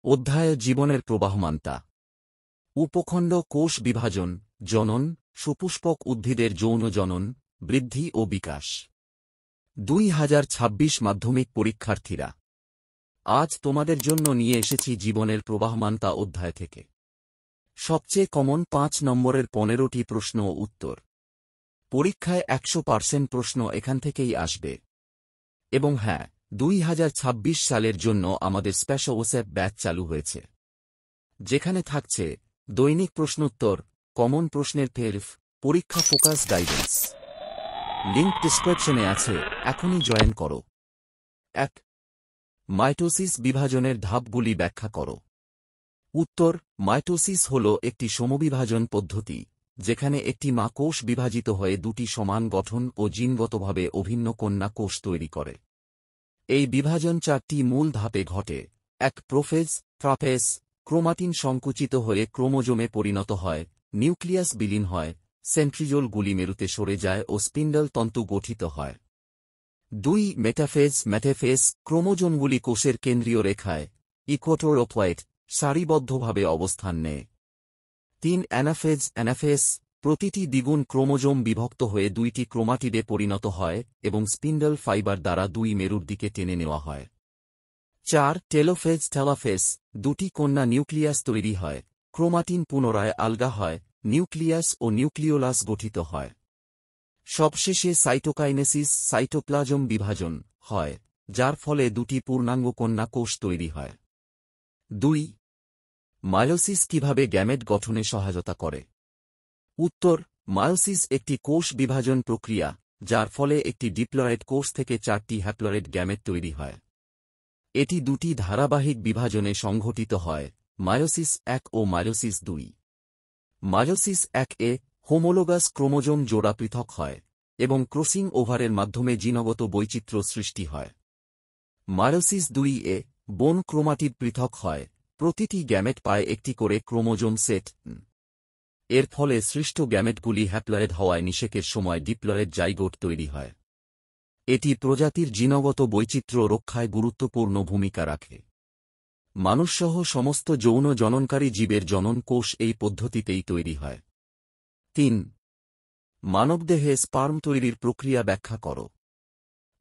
অধ্যায় জীবনের প্রবাহমানতা। উপখণ্ড কোষ বিভাজন, জনন, সপুষ্পক উদ্ভিদের যৌন জনন, বৃদ্ধি ও বিকাশ। 2026 মাধ্যমিক পরীক্ষার্থীরা, আজ তোমাদের জন্য নিয়ে এসেছি জীবনের প্রবাহমানতা অধ্যায় থেকে সবচেয়ে কমন 5 নম্বরের 15টি প্রশ্ন ও উত্তর। পরীক্ষায় 100% প্রশ্ন এখান থেকেই আসবে। এবং হ্যাঁ, 2026 সালের জন্য আমাদের স্পেশাল ওয়েব ব্যাচ চালু হয়েছে, যেখানে থাকছে দৈনিক প্রশ্নোত্তর, কমন প্রশ্নের পেরফ, পরীক্ষা ফোকাস গাইডেন্স। লিঙ্ক ডিসক্রিপশনে আছে, এখনই জয়েন করো। 1. মাইটোসিস বিভাজনের ধাপগুলি ব্যাখ্যা করো। উত্তর: মাইটোসিস হল একটি সমবিভাজন পদ্ধতি, যেখানে একটি মা কোষ বিভাজিত হয়ে দুটি সমান গঠন ও জিনগতভাবে অভিন্ন কন্যা কোষ তৈরি করে। এই বিভাজন 4টি মূল ধাপে ঘটে। 1. প্রোফেজ, ট্রাপেজ, ক্রোমাটিন সংকুচিত হয়ে ক্রোমোজোমে পরিণত হয়, নিউক্লিয়াস বিলীন হয়, সেন্ট্রিজোলগুলি মেরুতে সরে যায় ও স্পিন্ডল তন্তু গঠিত হয়। 2. মেটাফেজ, ক্রোমোজোমগুলি কোষের কেন্দ্রীয় রেখায় ইকুয়েটর সারিবদ্ধভাবে অবস্থান নেয়। 3. অ্যানাফেজ, প্রতিটি দ্বিগুণ ক্রোমোজোম বিভক্ত হয়ে 2টি ক্রোমাটিডে পরিণত হয় এবং স্পিন্ডল ফাইবার দ্বারা 2 মেরুর দিকে টেনে নেওয়া হয়। 4. টেলোফেজ, 2টি কন্যা নিউক্লিয়াস তৈরি হয়, ক্রোমাটিন পুনরায় আলগা হয়, নিউক্লিয়াস ও নিউক্লিওলাস গঠিত হয়। সবশেষে সাইটোপ্লাজম বিভাজন হয়, যার ফলে 2টি পূর্ণাঙ্গ কন্যা কোষ তৈরি হয়। 2. মায়োসিস কিভাবে গ্যামেট গঠনে সহায়তা করে? উত্তর: মায়োসিস একটি কোষ বিভাজন প্রক্রিয়া, যার ফলে একটি ডিপ্লয়েড কোষ থেকে 4টি হ্যাপ্লয়েড গ্যামেট তৈরি হয়। এটি 2টি ধারাবাহিক বিভাজনে সংঘটিত হয়, মায়োসিস 1 ও মায়োসিস 2। মায়োসিস 1-এ হোমোলোগাস ক্রোমোজোম জোড়া পৃথক হয় এবং ক্রসিং ওভারের মাধ্যমে জিনগত বৈচিত্র্য সৃষ্টি হয়। মায়োসিস 2-এ বোন ক্রোমাটিড পৃথক হয়, প্রতিটি গ্যামেট পায় একটি করে ক্রোমোজোম সেট। এর ফলে সৃষ্ট গ্যামেটগুলি হ্যাপ্লয়েড হওয়ায় নিষেকের সময় ডিপ্লয়েড জাইগোট তৈরি হয়। এটি প্রজাতির জিনগত বৈচিত্র্য রক্ষায় গুরুত্বপূর্ণ ভূমিকা রাখে। মানুষসহ সমস্ত যৌন জননকারী জীবের জনন কোষ এই পদ্ধতিতেই তৈরি হয়। 3. মানবদেহে স্পার্ম তৈরির প্রক্রিয়া ব্যাখ্যা করো।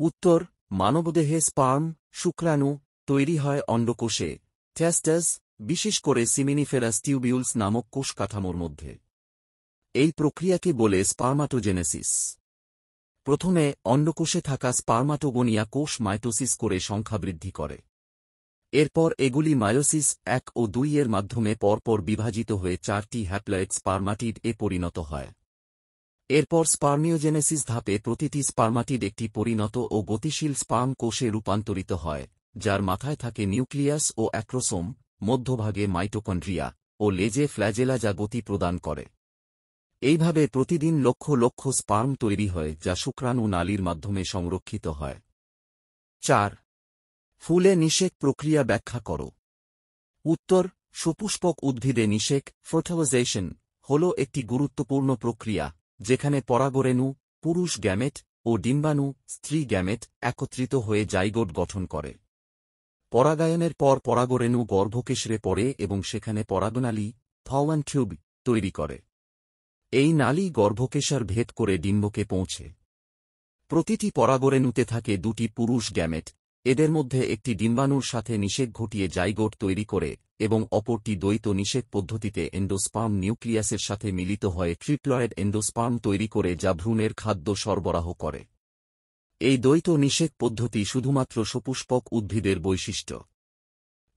উত্তর: মানবদেহে স্পার্ম, শুক্রাণু, তৈরি হয় অন্ডকোষে, টেস্টাস, বিশেষ করে সিমিনিফেরাস টিউবিউলস নামক কোষ কাঠামোর মধ্যে। এই প্রক্রিয়াকে বলে স্পার্মাটোজেনেসিস। প্রথমে অন্ডকোষে থাকা স্পার্মাটোগোনিয়া কোষ মাইটোসিস করে সংখ্যা বৃদ্ধি করে। এরপর এগুলি মায়োসিস 1 ও 2 এর মাধ্যমে পরপর বিভাজিত হয়ে 4টি হ্যাপ্লয়েড স্পার্মাটিড এ পরিণত হয়। এরপর স্পার্মিওজেনেসিস ধাপে প্রতিটি স্পার্মাটিড একটি পরিণত ও গতিশীল স্পার্ম কোষে রূপান্তরিত হয়, যার মাথায় থাকে নিউক্লিয়াস ও অ্যাক্রোসোম, মধ্যভাগে মাইটোকন্ড্রিয়া ও লেজে ফ্ল্যাজেলা যা গতি প্রদান করে। এইভাবে প্রতিদিন লক্ষ লক্ষ স্পার্ম তৈরি হয়, যা শুক্রাণু নালীর মাধ্যমে সংরক্ষিত হয়। 4. ফুলে নিষেক প্রক্রিয়া ব্যাখ্যা করো। উত্তর: সপুষ্পক উদ্ভিদে নিষেক ফার্টিলাইজেশন হল একটি গুরুত্বপূর্ণ প্রক্রিয়া, যেখানে পরাগরেণু, পুরুষ গ্যামেট, ও ডিম্বাণু, স্ত্রী গ্যামেট একত্রিত হয়ে জাইগোট গঠন করে। পরাগায়নের পর পরাগরেণু গর্ভকেশরে পড়ে এবং সেখানে পরাগনালী ফলন টিউব তৈরি করে। এই নালী গর্ভকেশর ভেদ করে ডিম্বকে পৌঁছে। প্রতিটি পরাগরেণুতে থাকে 2টি পুরুষ গ্যামেট, এদের মধ্যে একটি ডিম্বাণুর সাথে নিষেক ঘটিয়ে জাইগোট তৈরি করে এবং অপরটি দ্বৈত নিষেক পদ্ধতিতে এন্ডোস্পার্ম নিউক্লিয়াসের সাথে মিলিত হয়ে ট্রিপ্লয়েড এন্ডোস্পার্ম তৈরি করে, যা ভ্রূণের খাদ্য সরবরাহ করে। এই দ্বৈত নিষেক পদ্ধতি শুধুমাত্র সপুষ্পক উদ্ভিদের বৈশিষ্ট্য।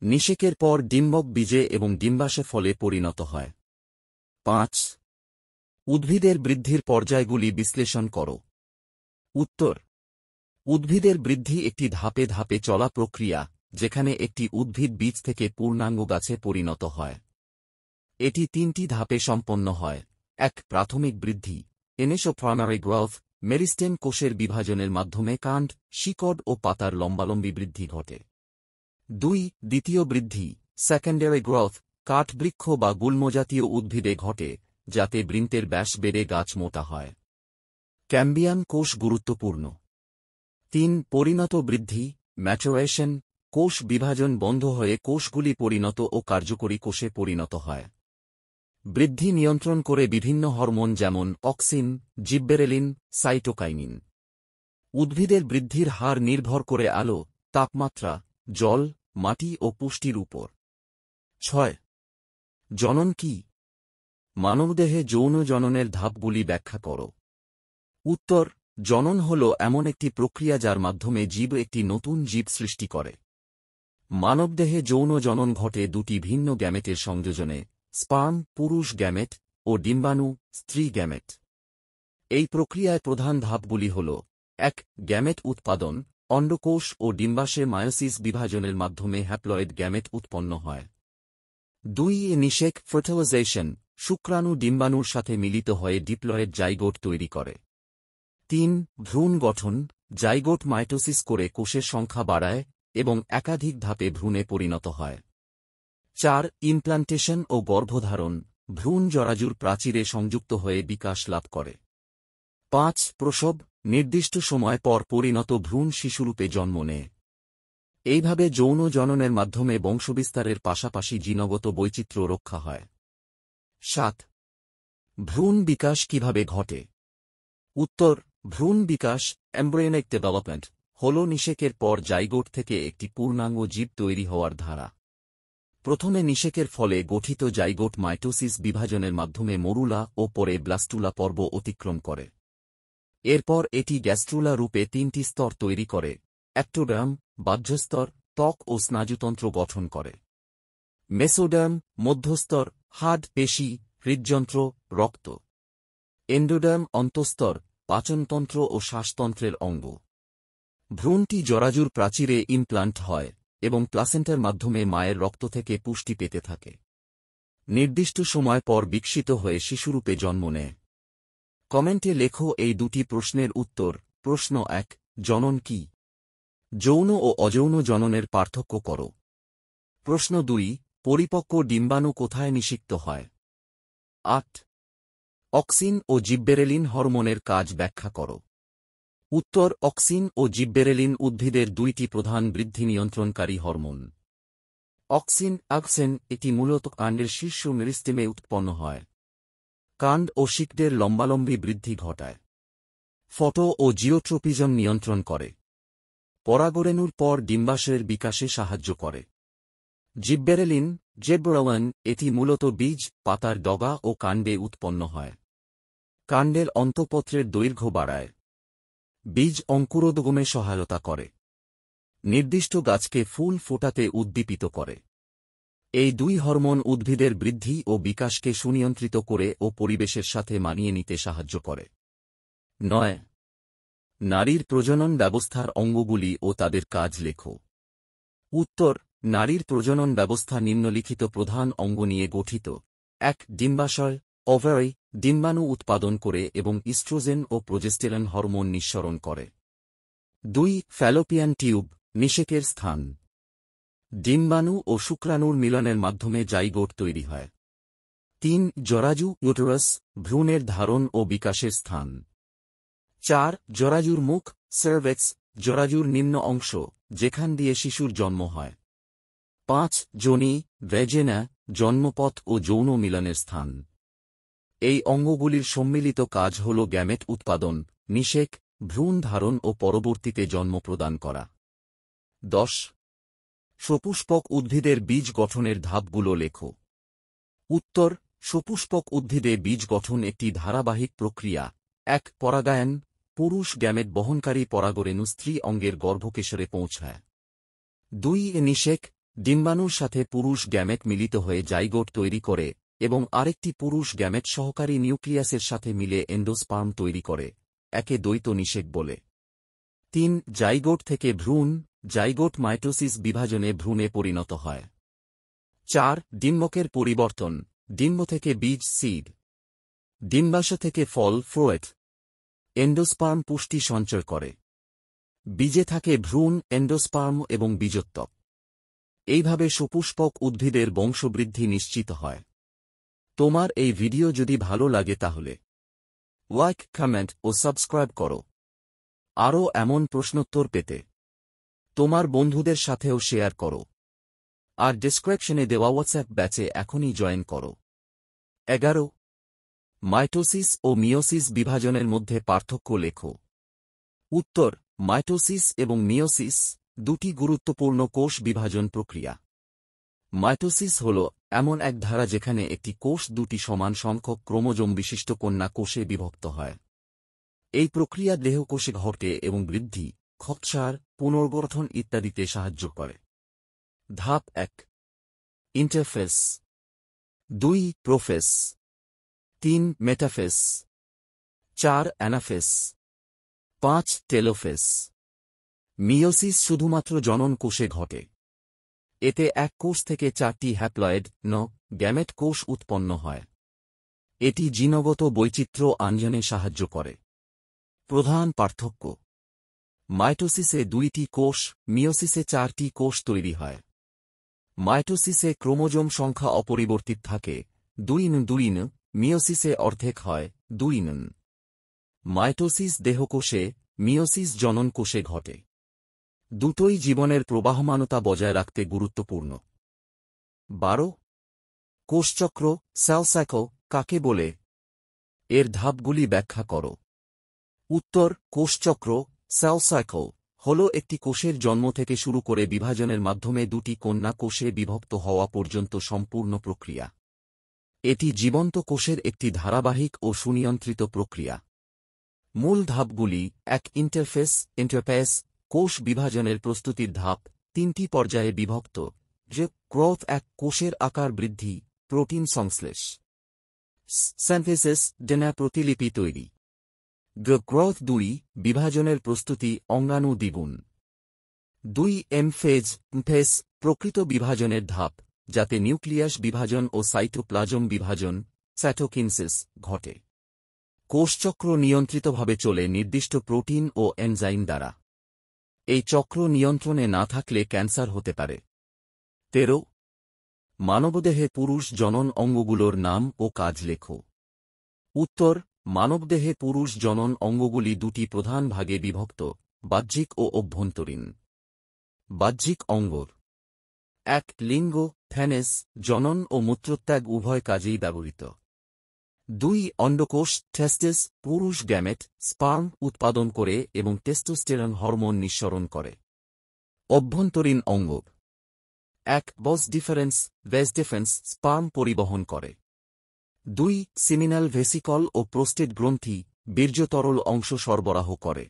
নিষেকের পর ডিম্বক বীজে এবং ডিম্বাশে ফলে পরিণত হয়। 5. উদ্ভিদের বৃদ্ধির পর্যায়গুলি বিশ্লেষণ করো। উত্তর: উদ্ভিদের বৃদ্ধি একটি ধাপে ধাপে চলা প্রক্রিয়া, যেখানে একটি উদ্ভিদ বীজ থেকে পূর্ণাঙ্গ গাছে পরিণত হয়। এটি 3টি ধাপে সম্পন্ন হয়। 1. প্রাথমিক বৃদ্ধি, ইনিশিয়াল প্রাইমারি গ্রোথ, মেরিস্টেম কোষের বিভাজনের মাধ্যমে কাণ্ড, শিকড় ও পাতার লম্বালম্বি বৃদ্ধি ঘটে। 2. দ্বিতীয় বৃদ্ধি, সেকেন্ডারি গ্রোথ, কাঠবৃক্ষ বা গুল্মজাতীয় উদ্ভিদে ঘটে, যাতে বৃন্তের ব্যাস বেড়ে গাছ মোটা হয়। ক্যাম্বিয়াম কোষ গুরুত্বপূর্ণ। 3. পরিণত বৃদ্ধি, ম্যাচুরেশন, কোষ বিভাজন বন্ধ হয়ে কোষগুলি পরিণত ও কার্যকরী কোষে পরিণত হয়। বৃদ্ধি নিয়ন্ত্রণ করে বিভিন্ন হরমোন যেমন অক্সিন, জিব্বেরেলিন, সাইটোকাইনিন। উদ্ভিদের বৃদ্ধির হার নির্ভর করে আলো, তাপমাত্রা, জল, মাটি ও পুষ্টির উপর। 6. জনন কি? মানবদেহে যৌন জননের ধাপগুলি ব্যাখ্যা করো। উত্তর: জনন হল এমন একটি প্রক্রিয়া যার মাধ্যমে জীব একটি নতুন জীব সৃষ্টি করে। মানবদেহে যৌন জনন ঘটে দুটি ভিন্ন গ্যামেটের সংযোজনে, স্পার্ম পুরুষ গ্যামেট ও ডিম্বাণু স্ত্রী গ্যামেট। এই প্রক্রিয়ায় প্রধান ধাপগুলি হল: 1. গ্যামেট উৎপাদন, অন্ডকোষ ও ডিম্বাশয়ে মায়োসিস বিভাজনের মাধ্যমে হ্যাপ্লয়েড গ্যামেট উৎপন্ন হয়। 2. নিষেক ফার্টিলাইজেশন, শুক্রাণু ডিম্বাণুর সাথে মিলিত হয়ে ডিপ্লয়েড জাইগোট তৈরি করে। 3. ভ্রূণ গঠন, জাইগোট মাইটোসিস করে কোষের সংখ্যা বাড়ায় এবং একাধিক ধাপে ভ্রূণে পরিণত হয়। 4. ইমপ্লান্টেশন ও গর্ভধারণ, ভ্রূণ জরাজুর প্রাচীরে সংযুক্ত হয়ে বিকাশ লাভ করে। 5. প্রসব, নির্দিষ্ট সময় পর পরিণত ভ্রূণ শিশুরূপে জন্ম নেয়। এইভাবে যৌন জননের মাধ্যমে বংশবিস্তারের পাশাপাশি জিনগত বৈচিত্র্য রক্ষা হয়। 7. ভ্রূণ বিকাশ কিভাবে ঘটে? উত্তর: ভ্রূণ বিকাশ, এমব্রায়োনিক ডেভেলপমেন্ট, হল নিষেকের পর জাইগোট থেকে একটি পূর্ণাঙ্গ জীব তৈরি হওয়ার ধারা। প্রথমে নিষেকের ফলে গঠিত জাইগোট মাইটোসিস বিভাজনের মাধ্যমে মরুলা ও পরে ব্লাস্টুলা পর্ব অতিক্রম করে। এরপর এটি গ্যাস্ট্রুলা রূপে 3টি স্তর তৈরি করে: অ্যাক্টোডার্ম, বাহ্যস্তর, ত্বক ও স্নায়ুতন্ত্র গঠন করে; মেসোডার্ম, মধ্যস্তর, হাড়, পেশি, হৃদযন্ত্র, রক্ত; এন্ডোডার্ম, অন্তঃস্তর, পাচনতন্ত্র ও শ্বাসতন্ত্রের অঙ্গ। ভ্রূণটি জরাজুর প্রাচীরে ইমপ্লান্ট হয় এবং প্লাসেন্টার মাধ্যমে মায়ের রক্ত থেকে পুষ্টি পেতে থাকে। নির্দিষ্ট সময় পর বিকশিত হয়ে শিশুরূপে জন্ম নেয়। কমেন্টে লেখো এই দুটি প্রশ্নের উত্তর। প্রশ্ন 1. জনন কি? যৌন ও অযৌন জননের পার্থক্য করো। প্রশ্ন 2. পরিপক্ক ডিম্বাণু কোথায় নিষিক্ত হয়? 8. অক্সিন ও জিব্বেরেলিন হরমোনের কাজ ব্যাখ্যা করো। উত্তর: অক্সিন ও জিব্বেরেলিন উদ্ভিদের দুইটি প্রধান বৃদ্ধি নিয়ন্ত্রণকারী হরমোন। অক্সিন এটি মূলত কাণ্ডের শীর্ষ মেরিস্টেমে উৎপন্ন হয়। কাণ্ড ও শিকড়ের লম্বালম্বী বৃদ্ধি ঘটায়। ফটো ও জিওট্রপিজম নিয়ন্ত্রণ করে। পরাগরেণুর পর ডিম্বাশয়ের বিকাশে সাহায্য করে। জিব্বেরেলিন এটি মূলত বীজ, পাতার ডগা ও কাণ্ডে উৎপন্ন হয়। কাণ্ডের অন্তঃপত্রের দৈর্ঘ্য বাড়ায়। বীজ অঙ্কুরোদ্গমে সহায়তা করে। নির্দিষ্ট গাছকে ফুল ফোটাতে উদ্দীপিত করে। এই দুই হরমোন উদ্ভিদের বৃদ্ধি ও বিকাশকে সুনিয়ন্ত্রিত করে ও পরিবেশের সাথে মানিয়ে নিতে সাহায্য করে। 9. নারীর প্রজনন ব্যবস্থার অঙ্গগুলি ও তাদের কাজ লেখো। উত্তর: নারীর প্রজনন ব্যবস্থা নিম্নলিখিত প্রধান অঙ্গ নিয়ে গঠিত। 1. ডিম্বাশয়, ওভারি, ডিম্বাণু উৎপাদন করে এবং ইস্ট্রোজেন ও প্রোজেস্টেরন হরমোন নিঃসরণ করে। 2. ফ্যালোপিয়ান টিউব, নিষেকের স্থান। ডিম্বাণু ও শুক্রাণুর মিলনের মাধ্যমে জাইগোট তৈরি হয়। 3. জরাজু, ইউটেরাস, ভ্রূণের ধারণ ও বিকাশের স্থান। 4. জরাজুর মুখ, সার্ভেক্স, জরাজুর নিম্ন অংশ, যেখান দিয়ে শিশুর জন্ম হয়। 5. যোনি, ভ্যাজিনা, জন্মপথ ও যৌন মিলনের স্থান। এই অঙ্গগুলির সম্মিলিত কাজ হল গ্যামেট উৎপাদন, নিষেক, ভ্রূণ ধারণ ও পরবর্তীতে জন্ম প্রদান করা। 10. সপুষ্পক উদ্ভিদের বীজ গঠনের ধাপগুলো লেখো। উত্তর: সপুষ্পক উদ্ভিদে বীজ গঠন একটি ধারাবাহিক প্রক্রিয়া। 1. পরাগায়ন, পুরুষ গ্যামেট বহনকারী পরাগরেণু স্ত্রী অঙ্গের গর্ভকেশরে পৌঁছায়। 2. নিষেক, ডিম্বাণুর সাথে পুরুষ গ্যামেট মিলিত হয়ে জাইগোট তৈরি করে এবং আরেকটি পুরুষ গ্যামেট সহকারী নিউক্লিয়াসের সাথে মিলে এন্ডোস্পার্ম তৈরি করে, একে দ্বৈত নিষেক বলে। 3. জাইগোট থেকে ভ্রূণ, জাইগোট মাইটোসিস বিভাজনে ভ্রূণে পরিণত হয়। 4. ডিম্বকের পরিবর্তন, ডিম্ব থেকে বীজ সিড, ডিম্বাশয় থেকে ফল ফ্রুয়েট, এন্ডোস্পার্ম পুষ্টি সঞ্চয় করে। বীজে থাকে ভ্রূণ, এন্ডোস্পার্ম এবং বীজোত্তক। এইভাবে সপুষ্পক উদ্ভিদের বংশবৃদ্ধি নিশ্চিত হয়। তোমার এই ভিডিও যদি ভালো লাগে তাহলে লাইক, কমেন্ট ও সাবস্ক্রাইব করো। আরও এমন প্রশ্নোত্তর পেতে তোমার বন্ধুদের সাথেও শেয়ার করো। আর ডেসক্রিপশনে দেওয়া হোয়াটসঅ্যাপ ব্যাচে এখনই জয়েন করো। 11 মাইটোসিস ও মিয়োসিস বিভাজনের মধ্যে পার্থক্য লেখো। উত্তর, মাইটোসিস এবং মিয়োসিস দুটি গুরুত্বপূর্ণ কোষ বিভাজন প্রক্রিয়া। মাইটোসিস হল এমন এক ধারা যেখানে একটি কোষ দুটি সমান সংখ্যক ক্রোমোজোম বিশিষ্ট কন্যা কোষে বিভক্ত হয়। এই প্রক্রিয়া দেহকোষে ঘটে এবং বৃদ্ধি, ক্ষতসার, পুনর্গঠন ইত্যাদিতে সাহায্য করে। ধাপ 1 interface, 2 prophase, 3 metaphase, 4 anaphase, 5 telophase. Meiosis শুধুমাত্র জনন কোষে ঘটে। এতে এক কোষ থেকে 4টি হ্যাপ্লয়েড গ্যামেট কোষ উৎপন্ন হয়। এটি জিনগত বৈচিত্র্য আনয়নে সাহায্য করে। প্রধান পার্থক্য: মাইটোসিসে 2টি কোষ, মিয়োসিসে 4টি কোষ তৈরি হয়। মাইটোসিসে ক্রোমোজোম সংখ্যা অপরিবর্তিত থাকে 2n, মিয়োসিসে অর্ধেক হয় 2n। মাইটোসিস দেহকোষে, মিয়োসিস জনন কোষে ঘটে। দুটোই জীবনের প্রবাহমানতা বজায় রাখতে গুরুত্বপূর্ণ। 12 কোষচক্র, সেল সাইকেল কাকে বলে? এর ধাপগুলি ব্যাখ্যা করো। উত্তর, কোষচক্র, সেল সাইকেল হল একটি কোষের জন্ম থেকে শুরু করে বিভাজনের মাধ্যমে দুটি কন্যা কোষে বিভক্ত হওয়া পর্যন্ত সম্পূর্ণ প্রক্রিয়া। এটি জীবন্ত কোষের একটি ধারাবাহিক ও সুনিয়ন্ত্রিত প্রক্রিয়া। মূল ধাপগুলি: 1 ইন্টারফেস, কোষ বিভাজনের প্রস্তুতির ধাপ, 3টি পর্যায়ে বিভক্ত, যে গ্রোথ 1 কোষের আকার বৃদ্ধি, প্রোটিন সংশ্লেষ, সিনথেসিস ডেনা প্রতিলিপি তৈরি, গ্রোথ 2 বিভাজনের প্রস্তুতি, অঙ্গাণু দ্বিগুণ, 2 ফেজ প্রকৃত বিভাজনের ধাপ, যাতে নিউক্লিয়াস বিভাজন ও সাইটোপ্লাজম বিভাজন সাইটোকিনসিস ঘটে। কোষচক্র নিয়ন্ত্রিতভাবে চলে নির্দিষ্ট প্রোটিন ও এনজাইম দ্বারা। এই চক্র নিয়ন্ত্রণে না থাকলে ক্যান্সার হতে পারে। 13 মানবদেহে পুরুষ জনন অঙ্গগুলোর নাম ও কাজ লেখো। উত্তর, মানবদেহে পুরুষ জনন অঙ্গগুলি দুটি প্রধান ভাগে বিভক্ত: বাহ্যিক ও অভ্যন্তরীণ। বাহ্যিক অঙ্গর: 1 লিঙ্গ, ফেনেস, জনন ও মূত্রত্যাগ উভয় কাজেই ব্যবহৃত। 2 অন্ডকোষ, টেস্টিস, পুরুষ গ্যামেট স্পার্ম উৎপাদন করে এবং টেস্টোস্টেরন হরমোন নিঃসরণ করে। অভ্যন্তরীণ অঙ্গ: 1 বস ডিফেরেন্স স্পার্ম পরিবহন করে। 2 সিমিনাল ভেসিকল ও প্রোস্টেট গ্রন্থি বীর্যতরল অংশ সরবরাহ করে।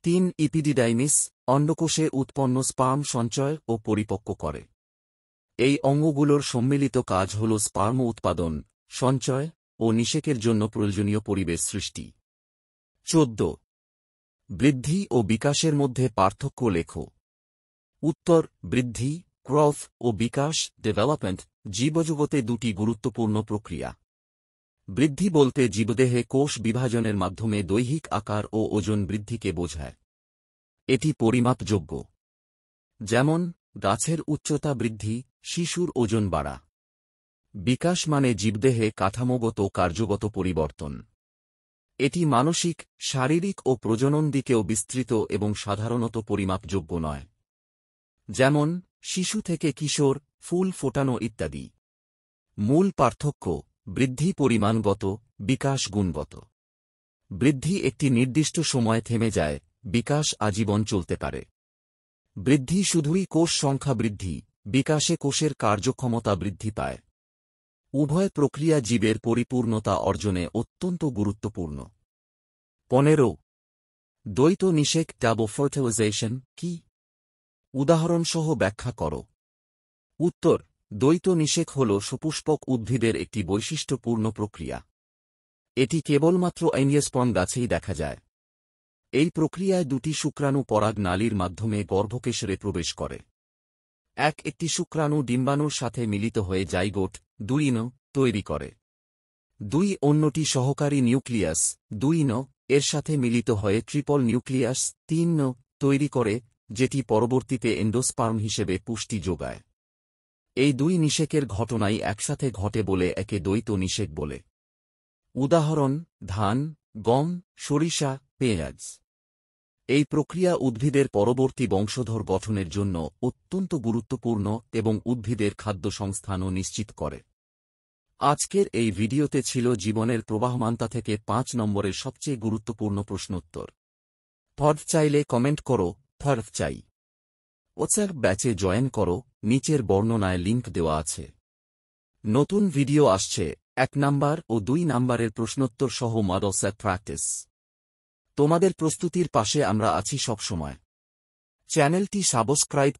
3 ইপিডিডাইমিস অন্ডকোষে উৎপন্ন স্পার্ম সঞ্চয় ও পরিপক্ক করে। এই অঙ্গগুলোর সম্মিলিত কাজ হল স্পার্ম উৎপাদন, সঞ্চয় ও নিষেকের জন্য প্রয়োজনীয় পরিবেশ সৃষ্টি। 14 বৃদ্ধি ও বিকাশের মধ্যে পার্থক্য লেখো। উত্তর, বৃদ্ধি গ্রোথ ও বিকাশ ডেভেলপমেন্ট জীবজগতে দুটি গুরুত্বপূর্ণ প্রক্রিয়া। বৃদ্ধি বলতে জীবদেহে কোষ বিভাজনের মাধ্যমে দৈহিক আকার ও ওজন বৃদ্ধিকে বোঝায়। এটি পরিমাপযোগ্য। যেমন গাছের উচ্চতা বৃদ্ধি, শিশুর ওজন বাড়া। বিকাশ মানে জীবদেহে কাঠামোগত কার্যগত পরিবর্তন। এটি মানসিক, শারীরিক ও প্রজনন দিকেও বিস্তৃত এবং সাধারণত পরিমাপযোগ্য নয়। যেমন শিশু থেকে কিশোর, ফুল ফোটানো ইত্যাদি। মূল পার্থক্য: বৃদ্ধি পরিমাণগত, বিকাশ গুণগত। বৃদ্ধি একটি নির্দিষ্ট সময় থেমে যায়, বিকাশ আজীবন চলতে পারে। বৃদ্ধি শুধুই কোষ সংখ্যা বৃদ্ধি, বিকাশে কোষের কার্যক্ষমতা বৃদ্ধি পায়। উভয় প্রক্রিয়া জীবের পরিপূর্ণতা অর্জনে অত্যন্ত গুরুত্বপূর্ণ। 15 দ্বৈত নিষেক ডাবল ফার্টিলাইজেশন কি? উদাহরণসহ ব্যাখ্যা করো। উত্তর, দ্বৈত নিষেক হল সপুষ্পক উদ্ভিদের একটি বৈশিষ্ট্যপূর্ণ প্রক্রিয়া। এটি কেবলমাত্র অ্যাঞ্জিওস্পার্ম গাছেই দেখা যায়। এই প্রক্রিয়ায় দুটি শুক্রাণু পরাগ নালীর মাধ্যমে গর্ভকেশরে প্রবেশ করে। একটি শুক্রাণু ডিম্বাণুর সাথে মিলিত হয়ে জাইগোট 2 তৈরি করে। 2 অন্যটি সহকারী নিউক্লিয়াস 2 এর সাথে মিলিত হয়ে ট্রিপল নিউক্লিয়াস 3 তৈরি করে, যেটি পরবর্তীতে এন্ডোস্পার্ম হিসেবে পুষ্টি যোগায়। এই 2 নিষেকের ঘটনাই একসাথে ঘটে বলে একে দ্বৈত নিষেক বলে। উদাহরণ: ধান, গম, সরিষা, পেঁয়াজ। এই প্রক্রিয়া উদ্ভিদের পরবর্তী বংশধর গঠনের জন্য অত্যন্ত গুরুত্বপূর্ণ এবং উদ্ভিদের খাদ্য সংস্থানও নিশ্চিত করে। আজকের এই ভিডিওতে ছিল জীবনের প্রবাহমানতা থেকে 5 নম্বরের সবচেয়ে গুরুত্বপূর্ণ প্রশ্নোত্তর। থর্ড চাইলে কমেন্ট করো, থর্ড চাই। হোয়াটসঅ্যাপ ব্যাচে জয়েন করো, নিচের বর্ণনায় লিংক দেওয়া আছে। নতুন ভিডিও আসছে 1 নাম্বার ও 2 নাম্বারের প্রশ্নোত্তর সহ মাদ্রাসা প্র্যাকটিস। তোমাদের প্রস্তুতির পাশে আমরা আছি সবসময়। চ্যানেলটি সাবস্ক্রাইব